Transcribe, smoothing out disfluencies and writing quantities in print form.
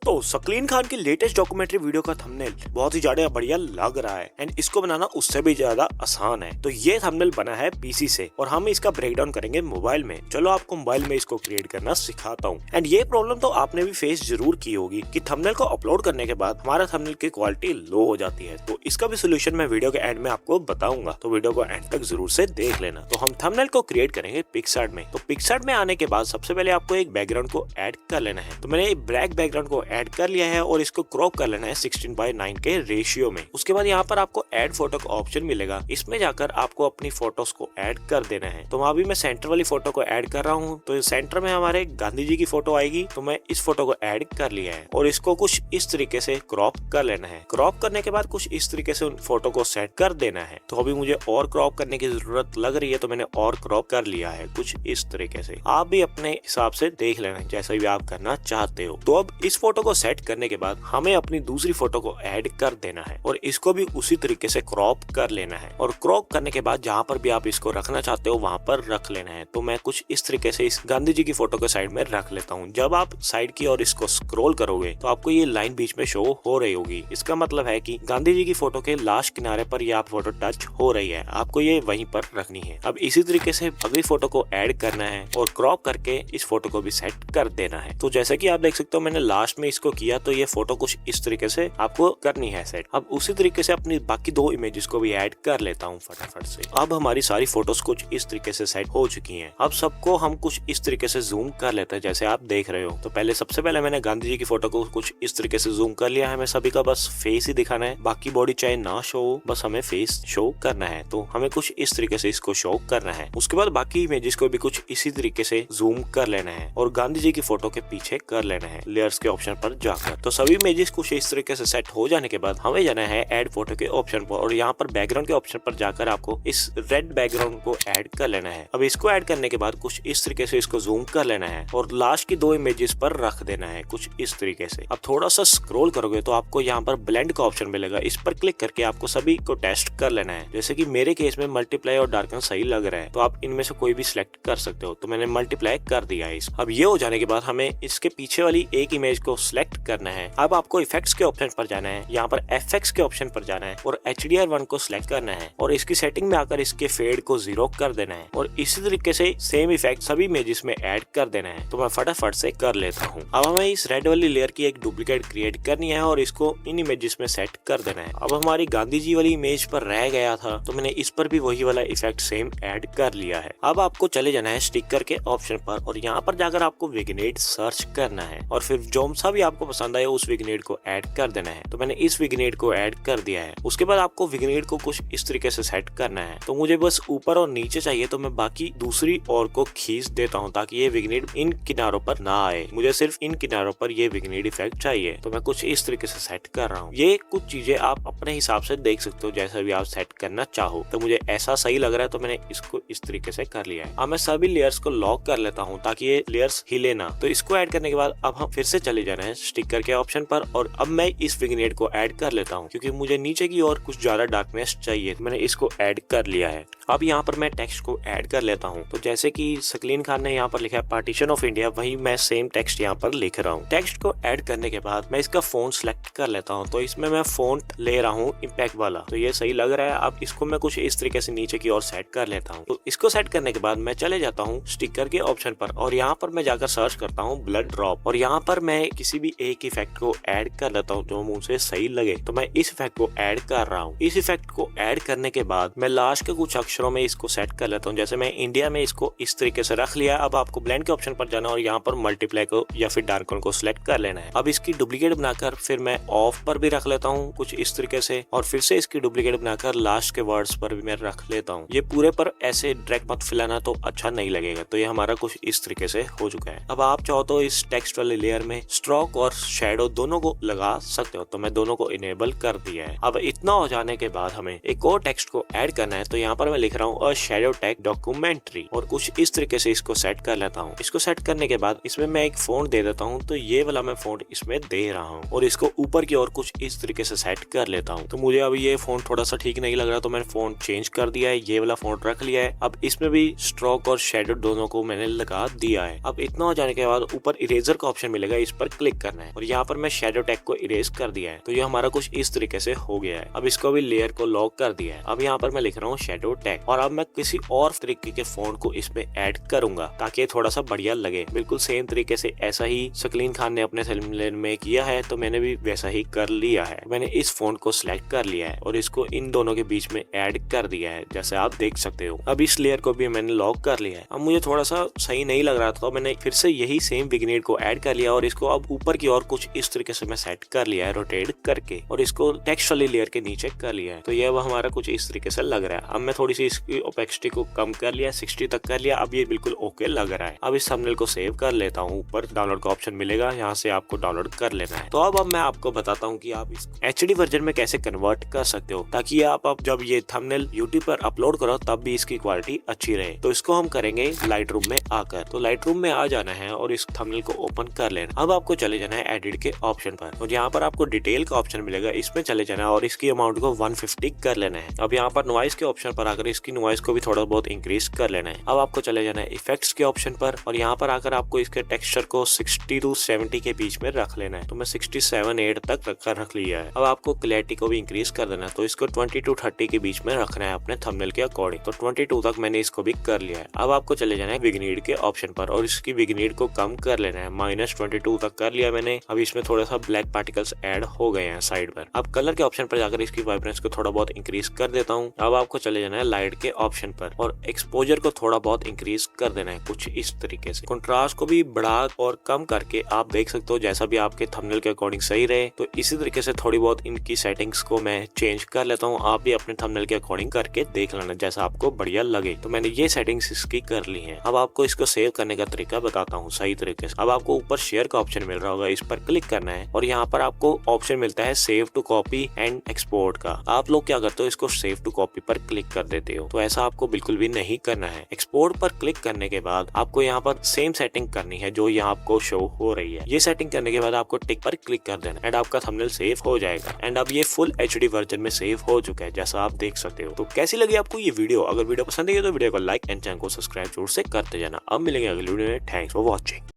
दोस्तों सकलीन खान की latest documentary video का थंबनेल बहुत ही ज्यादा बढ़िया लग रहा है एंड इसको बनाना उससे भी ज्यादा आसान है। तो ये थंबनेल बना है पीसी से और हम इसका ब्रेकडाउन करेंगे मोबाइल में। चलो आपको मोबाइल में इसको क्रिएट करना सिखाता हूँ। एंड ये प्रॉब्लम तो आपने भी फेस जरूर की होगी कि थंबनेल को अपलोड करने के बाद हमारा थंबनेल की क्वालिटी लो हो जाती है। तो इसका भी सोल्यूशन मैं वीडियो के एंड में आपको बताऊंगा, तो वीडियो को एंड तक जरूर से देख लेना। तो हम थंबनेल को क्रिएट करेंगे पिक्सआर्ट में। तो पिक्सआर्ट में आने के बाद सबसे पहले आपको एक बैकग्राउंड को ऐड कर लेना है। तो मैंने ब्लैक बैकग्राउंड को ऐड कर लिया है और इसको क्रॉप कर लेना है 16:9 के रेशियो में। उसके बाद यहाँ पर आपको ऐड फोटो का ऑप्शन मिलेगा, इसमें जाकर आपको अपनी फोटोज को ऐड कर देना है। तो अभी मैं सेंटर वाली फोटो को ऐड कर रहा हूँ। तो सेंटर में हमारे गांधी जी की फोटो आएगी, तो मैं इस फोटो को ऐड कर लिया है और इसको कुछ इस तरीके से क्रॉप कर लेना है। क्रॉप करने के बाद कुछ इस तरीके से उन फोटो को सेट कर देना है। तो अभी मुझे और क्रॉप करने की जरूरत लग रही है, तो मैंने और क्रॉप कर लिया है कुछ इस तरीके से। आप भी अपने हिसाब से देख लेना जैसा भी आप करना चाहते हो। तो अब इस फोटो को सेट करने के बाद हमें अपनी दूसरी फोटो को ऐड कर देना है और इसको भी उसी तरीके से क्रॉप कर लेना है। और क्रॉप करने के बाद जहाँ पर भी आप इसको रखना चाहते हो वहाँ पर रख लेना है। तो मैं कुछ इस तरीके से इस गांधी जी की फोटो के साइड में रख लेता हूँ। जब आप साइड की और इसको स्क्रॉल करोगे तो आपको ये लाइन बीच में शो हो रही होगी। इसका मतलब है कि गांधी जी की फोटो के लास्ट किनारे पर ये आप फोटो टच हो रही है, आपको ये वहीं पर रखनी है। अब इसी तरीके से अगली फोटो को ऐड करना है और क्रॉप करके इस फोटो को भी सेट कर देना है। तो जैसे कि आप देख सकते हो मैंने लास्ट में इसको किया, तो ये फोटो कुछ इस तरीके से आपको करनी है सेट। अब उसी तरीके से अपनी बाकी दो इमेजेस को भी ऐड कर लेता हूँ फटाफट से। अब हमारी सारी फोटोज कुछ इस तरीके से सेट हो चुकी हैं। अब सबको हम कुछ इस तरीके से जूम कर लेते हैं जैसे आप देख रहे हो। तो पहले सबसे पहले मैंने गांधी जी की फोटो को कुछ इस तरीके से जूम कर लिया है। हमें सभी का बस फेस ही दिखाना है, बाकी बॉडी चाहे ना शो हो, बस हमें फेस शो करना है। तो हमें कुछ इस तरीके से इसको शो करना है। उसके बाद बाकी इमेजेस को भी कुछ इसी तरीके से जूम कर लेना है और गांधी जी की फोटो के पीछे कर लेना है लेयर्स के ऑप्शन पर जाकर। तो सभी इमेजेस कुछ इस तरीके से सेट हो जाने के बाद हमें जाना है ऐड फोटो के ऑप्शन पर और यहाँ पर बैकग्राउंड के ऑप्शन पर जाकर आपको इस रेड बैकग्राउंड को ऐड कर लेना है। अब इसको ऐड करने के बाद कुछ इस तरीके से इसको जूम कर लेना है और लास्ट की दो इमेजेस पर रख देना है कुछ इस तरीके से। अब थोड़ा सा स्क्रॉल करोगे तो आपको यहाँ पर ब्लेंड का ऑप्शन मिलेगा, इस पर क्लिक करके आपको सभी को टेस्ट कर लेना है। जैसे कि मेरे केस में मल्टीप्लाई और डार्कन सही लग रहा है, तो आप इनमें से कोई भी सिलेक्ट कर सकते हो। तो मैंने मल्टीप्लाई कर दिया है। अब ये हो जाने के बाद हमें इसके पीछे वाली एक इमेज को सिलेक्ट करना है। अब आपको इफेक्ट्स के ऑप्शन पर जाना है, यहाँ पर एफएक्स के ऑप्शन पर जाना है और HDR1 को सिलेक्ट करना है और इसकी सेटिंग में आकर इसके फेड को 0 कर देना है और इसी तरीके से सेम इफेक्ट सभी इमेजेस में ऐड कर देना है। तो मैं फटाफट से कर लेता हूँ। अब हमें इस रेड वाली लेयर की एक डुप्लीकेट क्रिएट करनी है और इसको इन इमेजेस में सेट कर देना है। अब हमारी गांधी जी वाली इमेज पर रह गया था, तो मैंने इस पर भी वही वाला इफेक्ट सेम ऐड कर लिया है। अब आपको चले जाना है स्टिकर के ऑप्शन पर और यहाँ पर जाकर आपको विग्नेट सर्च करना है और फिर जो सा भी आपको पसंद आए उस विग्नेट को ऐड कर देना है। तो मैंने इस विग्नेट को ऐड कर दिया है। उसके बाद आपको विग्नेट को कुछ इस तरीके से सेट करना है। तो मुझे बस ऊपर और नीचे चाहिए, तो मैं बाकी दूसरी ओर को खींच देता हूँ ताकि ये विग्नेट इन किनारों पर ना आए। मुझे सिर्फ इन किनारों पर ये विग्नेट इफेक्ट चाहिए, तो मैं कुछ इस तरीके से सेट कर रहा हूँ। ये कुछ चीजें आप अपने हिसाब से देख सकते हो जैसा भी आप सेट करना चाहो। तो मुझे ऐसा सही लग रहा है तो मैंने इसको इस तरीके से कर लिया है। अब मैं सभी लेयर्स को लॉक कर लेता हूँ ताकि ये लेयर्स हिले ना। तो इसको ऐड करने के बाद अब हम फिर से चले जाना है स्टिकर के ऑप्शन पर और अब मैं इस विग्नेट को ऐड कर लेता हूँ क्योंकि मुझे नीचे की ओर कुछ ज्यादा डार्कनेस चाहिए। तो मैंने इसको ऐड कर लिया है। अब यहाँ पर मैं टेक्स्ट को ऐड कर लेता हूँ। तो जैसे कि सकलीन खान ने यहाँ पर लिखा है पार्टीशन ऑफ इंडिया, वही मैं सेम टेक्स्ट यहाँ पर लिख रहा हूँ। टेक्स्ट को ऐड करने के बाद मैं इसका फॉन्ट सेलेक्ट कर लेता हूँ। तो इसमें मैं फॉन्ट ले रहा हूँ इम्पैक्ट वाला, तो ये सही लग रहा है। अब इसको मैं कुछ इस तरीके से नीचे की ओर सेट कर लेता हूँ। तो इसको सेट करने के बाद मैं चले जाता हूँ स्टिकर के ऑप्शन पर और यहाँ पर मैं जाकर सर्च करता हूँ ब्लड ड्रॉप और यहाँ पर मैं किसी भी एक इफेक्ट को ऐड कर लेता हूँ जो मुझे सही लगे। तो मैं इस इफेक्ट को ऐड कर रहा हूँ। इस इफेक्ट को ऐड करने के बाद मैं लास्ट के कुछ अक्षरों में इसको सेट कर लेता हूँ। जैसे मैं इंडिया में इसको इस तरीके से रख लिया। अब आपको ब्लेंड के ऑप्शन पर जाना और यहाँ पर मल्टीप्लाई को या फिर डार्कन को सिलेक्ट कर लेना है। अब इसकी डुप्लीकेट बनाकर फिर मैं ऑफ पर भी रख लेता हूँ कुछ इस तरीके से और फिर से इसकी डुप्लीकेट बनाकर लास्ट के वर्ड्स पर भी मैं रख लेता हूँ। ये पूरे पर ऐसे डायरेक्ट मत फैलाना तो अच्छा नहीं लगेगा। तो ये हमारा कुछ इस तरीके से हो चुका है। अब आप चाहो तो इस टेक्स्ट वाले लेयर में स्ट्रोक और शैडो दोनों को लगा सकते हो, तो मैं दोनों को इनेबल कर दिया है। अब इतना हो जाने के बाद हमें एक और टेक्स्ट को ऐड करना है। तो यहाँ पर मैं लिख रहा हूँ शैडो टैग डॉक्यूमेंट्री और कुछ इस तरीके से इसको सेट कर लेता हूँ। इसको सेट करने के बाद इसमें मैं एक फॉन्ट दे देता हूँ। तो ये वाला मैं फॉन्ट इसमें दे रहा हूँ और इसको ऊपर की ओर कुछ इस तरीके से सेट कर लेता हूँ। तो मुझे अभी ये फॉन्ट थोड़ा सा ठीक नहीं लग रहा, तो मैंने फॉन्ट चेंज कर दिया है, ये वाला फॉन्ट रख लिया है। अब इसमें भी स्ट्रोक और शेडो दोनों को मैंने लगा दिया है। अब इतना हो जाने के बाद ऊपर इरेजर का ऑप्शन मिलेगा, इस पर क्लिक क्लिक करना है और यहाँ पर मैं शेडो टैग को इरेज कर दिया है। तो ये हमारा कुछ इस तरीके से हो गया है। अब इसको भी लेयर को लॉक कर दिया है। अब यहाँ पर मैं लिख रहा हूँ शेडो टैग और अब मैं किसी और तरीके के फॉन्ट को इसमें ऐड करूंगा ताकि ये थोड़ा सा बढ़िया लगे। बिल्कुल सेम तरीके से ऐसा ही शकील खान ने अपने थंबनेल में किया है, तो मैंने भी वैसा ही कर लिया है। मैंने इस फॉन्ट को सिलेक्ट कर लिया है और इसको इन दोनों के बीच में ऐड कर दिया है, जैसे आप देख सकते हो। अब इस लेयर को भी मैंने लॉक कर लिया है। अब मुझे थोड़ा सा सही नहीं लग रहा था, तो मैंने फिर से यही सेम विग्नेट को ऐड कर लिया और इसको अब ऊपर की ओर कुछ इस तरीके से मैं सेट कर लिया है रोटेट करके और इसको टेक्स्ट वाली लेयर के नीचे कर लिया है। तो ये अब हमारा कुछ इस तरीके से लग रहा है। अब मैं थोड़ी सी इसकी ओपेसिटी को कम कर लिया, 60 तक कर लिया। अब ये बिल्कुल ओके लग रहा है। अब इस थंबनेल को सेव कर लेता हूँ। ऊपर डाउनलोड का ऑप्शन मिलेगा, यहाँ से आपको डाउनलोड कर लेना है। तो अब मैं आपको बताता हूँ कि आप इस HD वर्जन में कैसे कन्वर्ट कर सकते हो ताकि आप जब ये थंबनेल YouTube पर अपलोड करो तब भी इसकी क्वालिटी अच्छी रहे। तो इसको हम करेंगे लाइटरूम में आकर। तो लाइटरूम में आ जाना है और इस थंबनेल को ओपन कर लेना। अब आपको चले जाना है एडिट के ऑप्शन पर और यहाँ पर आपको डिटेल का ऑप्शन मिलेगा, इसमें चले जाना है और इसकी अमाउंट को 150 कर लेना है। अब यहाँ पर नॉइस के ऑप्शन पर आकर इसकी नॉइस को भी थोड़ा बहुत इंक्रीज कर लेना है। अब आपको चले जाना है इफेक्ट्स के ऑप्शन पर और यहाँ पर आकर आपको इसके टेक्सचर को 60 to 70 के बीच में रख लेना है। तो मैं 67-8 तक रख लिया है। अब आपको क्लैरिटी को भी इंक्रीज कर देना है, तो इसको 20 to 30 के बीच में रखना है अपने थंबनेल के अकॉर्डिंग। तो 22 तक मैंने इसको भी कर लिया है। अब आपको चले जाना है विग्नेट के ऑप्शन पर और इसकी विग्नेट को कम कर लेना है, -22 तक कर लिया मैंने। अब इसमें थोड़ा सा ब्लैक पार्टिकल्स ऐड हो गए हैं साइड पर। अब कलर के ऑप्शन पर जाकर इसकी वाइब्रेंस को थोड़ा बहुत इंक्रीज कर देता हूँ। अब आपको चले जाना है लाइट के ऑप्शन पर और एक्सपोजर को थोड़ा बहुत इंक्रीज कर देना है कुछ इस तरीके से। कंट्रास्ट को भी बढ़ा और कम करके आप देख सकते हो जैसा भी आपके थंबनेल के अकॉर्डिंग सही रहे। तो इसी तरीके से थोड़ी बहुत इनकी सेटिंग्स को मैं चेंज कर लेता हूँ। आप भी अपने थंबनेल के अकॉर्डिंग करके देख लेना जैसा आपको बढ़िया लगे। तो मैंने ये सेटिंग्स इसकी कर ली है। अब आपको इसको सेव करने का तरीका बताता हूँ सही तरीके से। अब आपको ऊपर शेयर का ऑप्शन मिल रहा होगा, इस पर क्लिक करना है और यहाँ पर आपको ऑप्शन मिलता है save to copy and export का। आप लोग क्या करते हो, इसको सेव टू कॉपी पर क्लिक कर देते हो। तो ऐसा आपको बिल्कुल भी नहीं करना है। एक्सपोर्ट पर क्लिक करने के बाद आपको यहाँ पर सेम सेटिंग करनी है जो यहाँ आपको शो हो रही है। ये सेटिंग करने के बाद आपको टिक पर क्लिक कर देना एंड आपका थंबनेल सेव हो जाएगा। एंड अब ये फुल HD वर्जन में सेव हो चुका है जैसा आप देख सकते हो। तो कैसी लगी आपको ये वीडियो? अगर वीडियो पसंद आई तो वीडियो को लाइक एंड चैनल को सब्सक्राइब जरूर से करते जाना। अब मिलेंगे अगली वीडियो में। Thanks for watching.